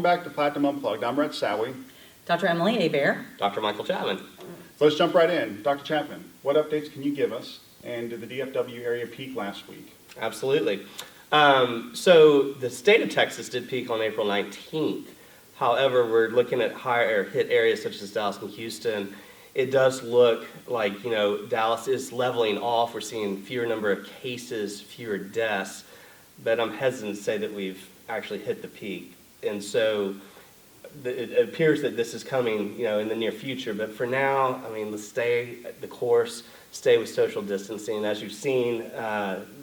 Welcome back to Platinum Unplugged. I'm Rhett Sowie. Dr. Emily Hebert. Dr. Michael Chapman. So let's jump right in. Dr. Chapman, what updates can you give us? And did the DFW area peak last week? Absolutely. So the state of Texas did peak on April 19th. However, we're looking at higher hit areas such as Dallas and Houston. It does look like, Dallas is leveling off. We're seeing fewer number of cases, fewer deaths, but I'm hesitant to say that we've actually hit the peak. And so it appears that this is coming, in the near future. But for now, let's stay the course, stay with social distancing. As you've seen,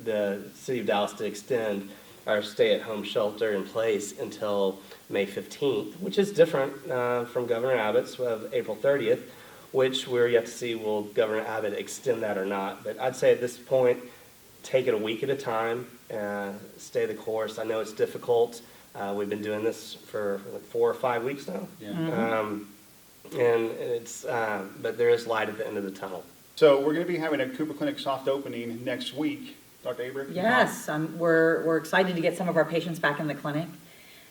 the city of Dallas to extend our stay-at-home shelter in place until May 15th, which is different from Governor Abbott's of April 30th, which we're yet to see will Governor Abbott extend that or not. But I'd say at this point, take it a week at a time, stay the course. I know it's difficult. We've been doing this for like 4 or 5 weeks now. Yeah. Mm-hmm. And it's, but there is light at the end of the tunnel. So we're going to be having a Cooper Clinic soft opening next week. Dr. Hebert? Yes, we're excited to get some of our patients back in the clinic.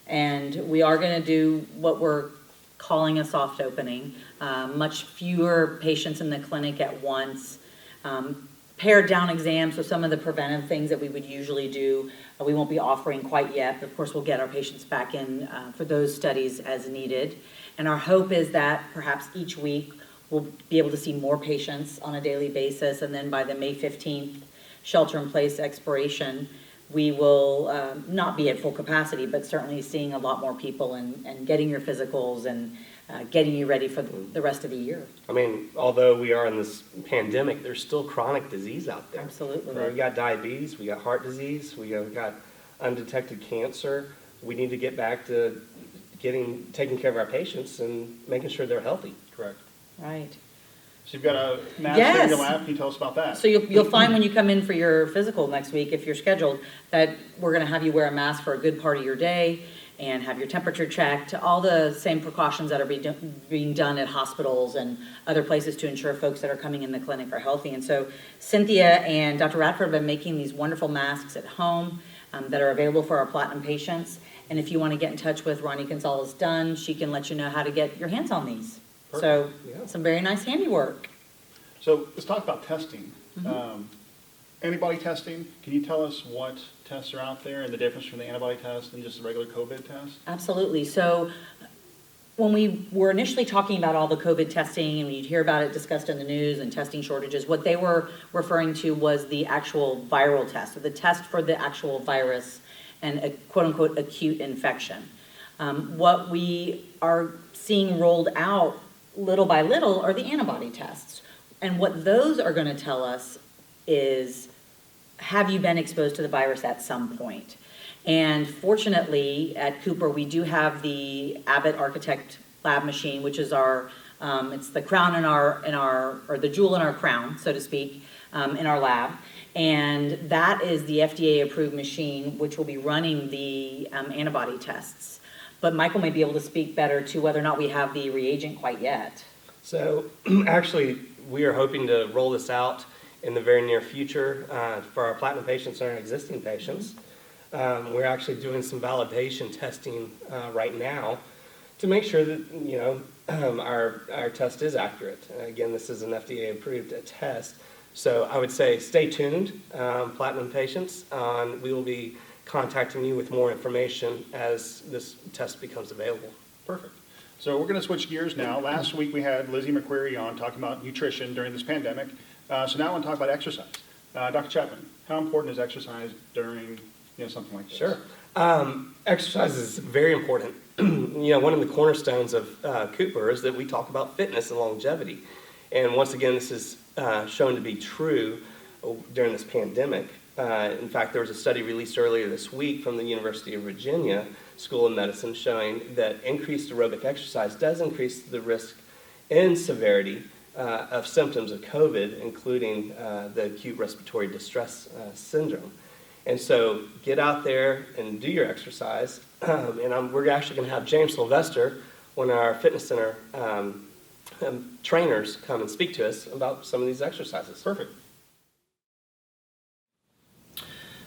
And we are going to do what we're calling a soft opening. Much fewer patients in the clinic at once. Pared down exams, so some of the preventive things that we would usually do, we won't be offering quite yet, but of course we'll get our patients back in for those studies as needed. And our hope is that perhaps each week we'll be able to see more patients on a daily basis, and then by the May 15th shelter-in-place expiration, we will not be at full capacity, but certainly seeing a lot more people and getting your physicals and getting you ready for the rest of the year. Although we are in this pandemic, there's still chronic disease out there. Absolutely. We got diabetes, we got heart disease, we got undetected cancer. We need to get back to taking care of our patients and making sure they're healthy. Correct. Right. So you've got a mask Yes. in your lab. Can you tell us about that? So you'll find when you come in for your physical next week, if you're scheduled, that we're going to have you wear a mask for a good part of your day and have your temperature checked, all the same precautions that are being done at hospitals and other places to ensure folks that are coming in the clinic are healthy. And so Cynthia and Dr. Radford have been making these wonderful masks at home that are available for our platinum patients. And if you want to get in touch with Ronnie Gonzalez-Dunn, she can let you know how to get your hands on these. Perfect. So Yeah. some very nice handiwork. So let's talk about testing. Mm-hmm. Antibody testing, can you tell us what tests are out there and the difference between the antibody test and just a regular COVID test? Absolutely. So when we were initially talking about all the COVID testing and you'd hear about it discussed in the news and testing shortages, what they were referring to was the actual viral test, or the test for the actual virus and a quote-unquote acute infection. What we are seeing rolled out little by little are the antibody tests. And what those are going to tell us is, have you been exposed to the virus at some point? And fortunately, at Cooper, we do have the Abbott Architect lab machine, which is our, it's the crown or the jewel in our crown, so to speak, in our lab. And that is the FDA-approved machine, which will be running the antibody tests. But Michael may be able to speak better to whether or not we have the reagent quite yet. So actually, we are hoping to roll this out in the very near future for our platinum patients and our existing patients. We're actually doing some validation testing right now to make sure that our test is accurate. Again, this is an FDA-approved test, so I would say stay tuned, platinum patients. We will be contacting you with more information as this test becomes available. Perfect. So we're going to switch gears now. Last week we had Lizzie McQuarrie on talking about nutrition during this pandemic. So now I want to talk about exercise. Dr. Chapman, how important is exercise during something like this? Sure. Exercise is very important. One of the cornerstones of Cooper is that we talk about fitness and longevity. And once again, this is shown to be true during this pandemic. In fact, there was a study released earlier this week from the University of Virginia School of Medicine showing that increased aerobic exercise does increase the risk and severity of symptoms of COVID, including the acute respiratory distress syndrome. And so get out there and do your exercise. We're actually going to have James Sylvester, one of our fitness center trainers, come and speak to us about some of these exercises. Perfect.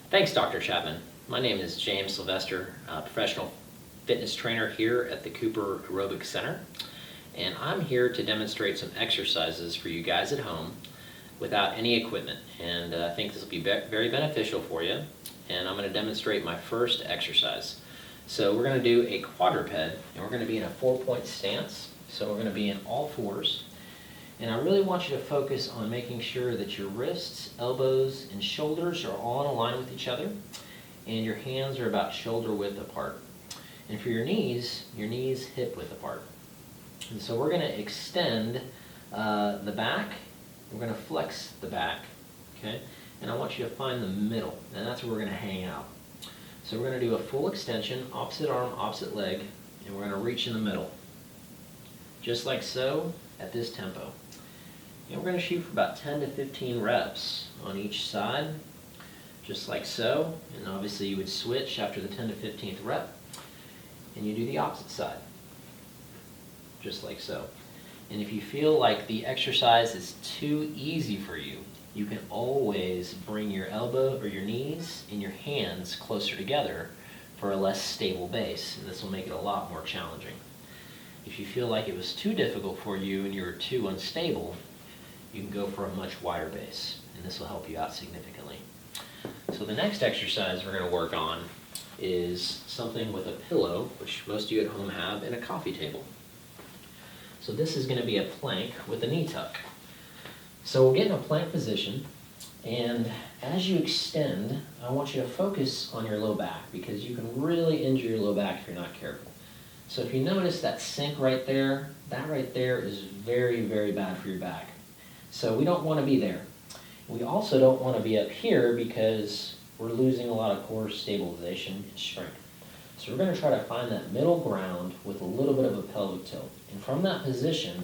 Thanks, Dr. Chapman. My name is James Sylvester, professional fitness trainer here at the Cooper Aerobic Center, and I'm here to demonstrate some exercises for you guys at home without any equipment, and I think this will be very beneficial for you. And I'm going to demonstrate my first exercise. So we're going to do a quadruped, and we're going to be in a 4-point stance. So we're going to be in all fours, and I really want you to focus on making sure that your wrists, elbows, and shoulders are all in line with each other, and your hands are about shoulder width apart. And for your knees hip width apart. And so we're going to extend the back. We're going to flex the back, okay? And I want you to find the middle, and that's where we're going to hang out. So we're going to do a full extension, opposite arm, opposite leg, and we're going to reach in the middle. Just like so, at this tempo. And we're going to shoot for about 10 to 15 reps on each side, just like so. And obviously you would switch after the 10 to 15th rep, and you do the opposite side, just like so. And if you feel like the exercise is too easy for you, you can always bring your elbow or your knees and your hands closer together for a less stable base, and this will make it a lot more challenging. If you feel like it was too difficult for you and you were too unstable, you can go for a much wider base, and this will help you out significantly. So the next exercise we're going to work on is something with a pillow, which most of you at home have, and a coffee table. So this is going to be a plank with a knee tuck. So we'll get in a plank position, and as you extend, I want you to focus on your low back, because you can really injure your low back if you're not careful. So if you notice that sink right there, that right there is very, very bad for your back. So we don't want to be there. We also don't want to be up here because we're losing a lot of core stabilization and strength. So we're going to try to find that middle ground with a little bit of a pelvic tilt. And from that position,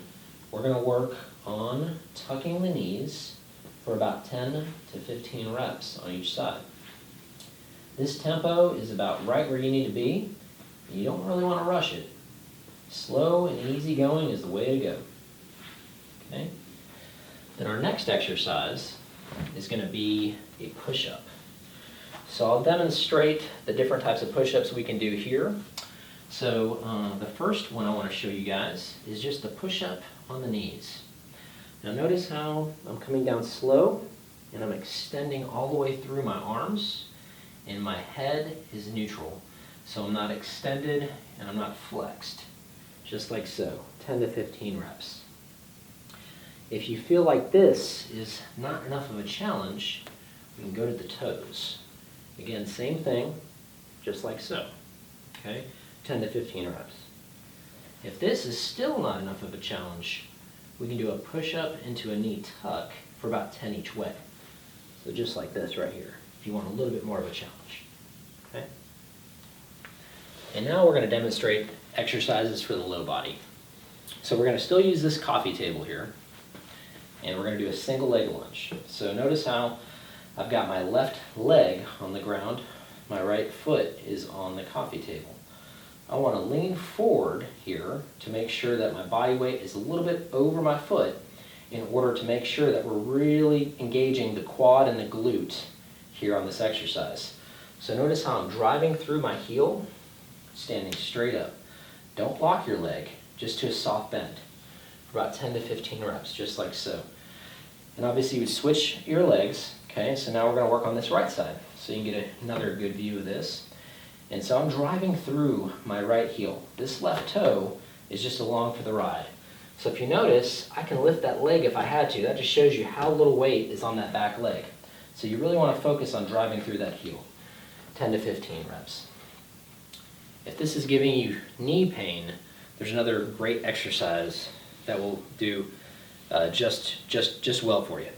we're going to work on tucking the knees for about 10 to 15 reps on each side. This tempo is about right where you need to be. You don't really want to rush it. Slow and easy going is the way to go. Okay? Then our next exercise is going to be a push-up. So I'll demonstrate the different types of push-ups we can do here. So the first one I want to show you guys is just the push-up on the knees. Now notice how I'm coming down slow, and I'm extending all the way through my arms, and my head is neutral. So I'm not extended and I'm not flexed, just like so, 10 to 15 reps. If you feel like this is not enough of a challenge, we can go to the toes. Again, same thing, just like so, okay? 10 to 15 reps. If this is still not enough of a challenge, we can do a push-up into a knee tuck for about 10 each way. So just like this right here, if you want a little bit more of a challenge, okay? And now we're going to demonstrate exercises for the low body. So we're going to still use this coffee table here, and we're going to do a single leg lunge. So notice how I've got my left leg on the ground, my right foot is on the coffee table. I want to lean forward here to make sure that my body weight is a little bit over my foot in order to make sure that we're really engaging the quad and the glute here on this exercise. So notice how I'm driving through my heel, standing straight up. Don't lock your leg, just to a soft bend for about 10 to 15 reps, just like so. And obviously you would switch your legs, okay? So now we're going to work on this right side, so you can get another good view of this. And so I'm driving through my right heel. This left toe is just along for the ride. So if you notice, I can lift that leg if I had to. That just shows you how little weight is on that back leg. So you really want to focus on driving through that heel. 10 to 15 reps. If this is giving you knee pain, there's another great exercise that will do just well for you.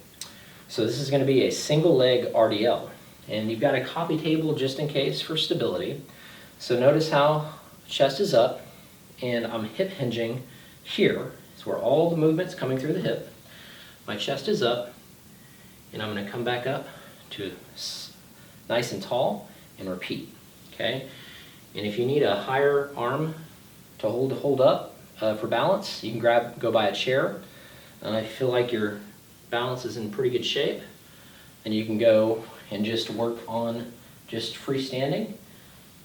So this is going to be a single leg RDL. And you've got a coffee table just in case for stability. So notice how chest is up, and I'm hip hinging here. It's where all the movement's coming through the hip. My chest is up, and I'm going to come back up to nice and tall and repeat. Okay? And if you need a higher arm to hold up for balance, you can go by a chair. If you feel like your balance is in pretty good shape, and you can go and just work on just freestanding,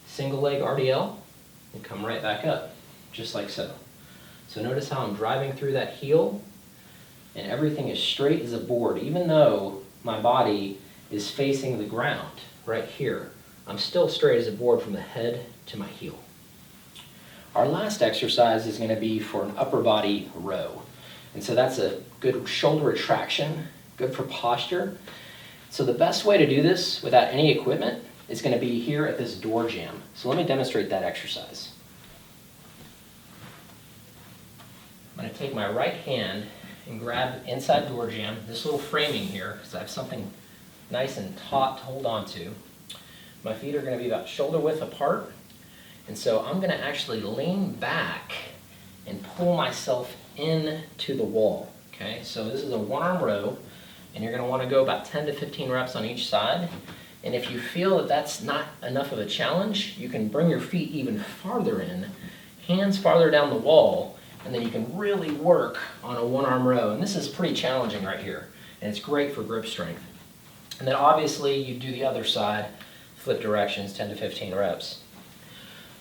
single leg RDL, and come right back up, just like so. So notice how I'm driving through that heel, and everything is straight as a board, even though my body is facing the ground right here. I'm still straight as a board from the head to my heel. Our last exercise is going to be for an upper body row. And so that's a good shoulder retraction, good for posture. So the best way to do this without any equipment is going to be here at this door jamb. So let me demonstrate that exercise. I'm going to take my right hand and grab inside door jamb, this little framing here, because I have something nice and taut to hold on to. My feet are going to be about shoulder width apart, and so I'm going to actually lean back and pull myself into the wall. Okay, so this is a one-arm row, and you're going to want to go about 10 to 15 reps on each side. And if you feel that that's not enough of a challenge, you can bring your feet even farther in, hands farther down the wall, and then you can really work on a one-arm row. And this is pretty challenging right here, and it's great for grip strength. And then obviously you do the other side, flip directions, 10 to 15 reps.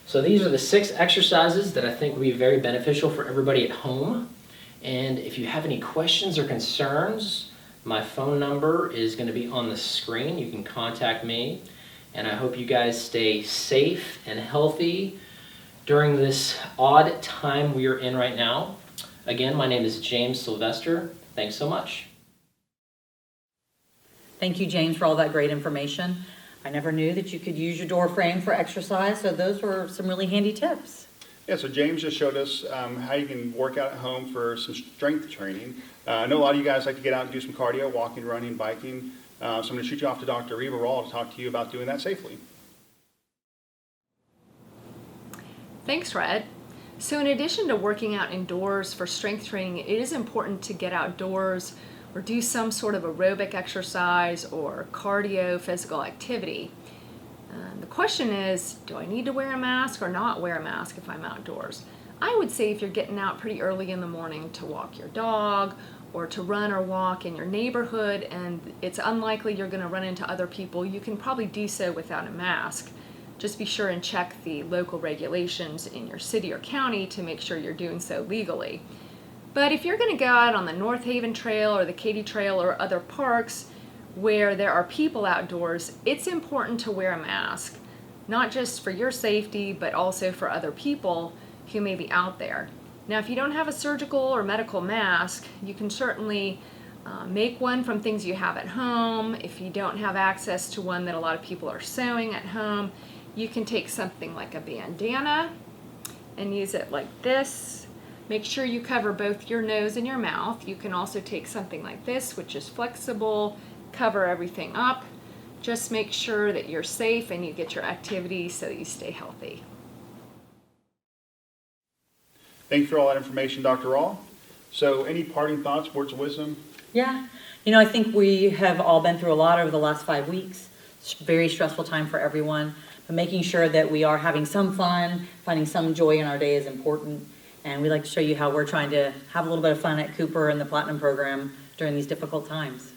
So these are the 6 exercises that I think will be very beneficial for everybody at home. And if you have any questions or concerns, my phone number is going to be on the screen. You can contact me. And I hope you guys stay safe and healthy during this odd time we are in right now. Again, my name is James Sylvester. Thanks so much. Thank you, James, for all that great information. I never knew that you could use your door frame for exercise, so those were some really handy tips. Yeah, so James just showed us how you can work out at home for some strength training. I know a lot of you guys like to get out and do some cardio, walking, running, biking. So I'm going to shoot you off to Dr. Reva Rawl to talk to you about doing that safely. Thanks, Red. So in addition to working out indoors for strength training, it is important to get outdoors or do some sort of aerobic exercise or cardio physical activity. The question is, do I need to wear a mask or not wear a mask if I'm outdoors? I would say if you're getting out pretty early in the morning to walk your dog or to run or walk in your neighborhood and it's unlikely you're going to run into other people, you can probably do so without a mask. Just be sure and check the local regulations in your city or county to make sure you're doing so legally. But if you're going to go out on the North Haven Trail or the Katy Trail or other parks where there are people outdoors, it's important to wear a mask, not just for your safety, but also for other people who may be out there. Now, if you don't have a surgical or medical mask, you can certainly make one from things you have at home. If you don't have access to one that a lot of people are sewing at home, you can take something like a bandana and use it like this. Make sure you cover both your nose and your mouth. You can also take something like this, which is flexible, cover everything up. Just make sure that you're safe and you get your activity so that you stay healthy. Thank you for all that information, Dr. Rawl. So any parting thoughts, words of wisdom? Yeah, I think we have all been through a lot over the last 5 weeks. It's a very stressful time for everyone, but making sure that we are having some fun, finding some joy in our day is important. And we'd like to show you how we're trying to have a little bit of fun at Cooper and the Platinum program during these difficult times.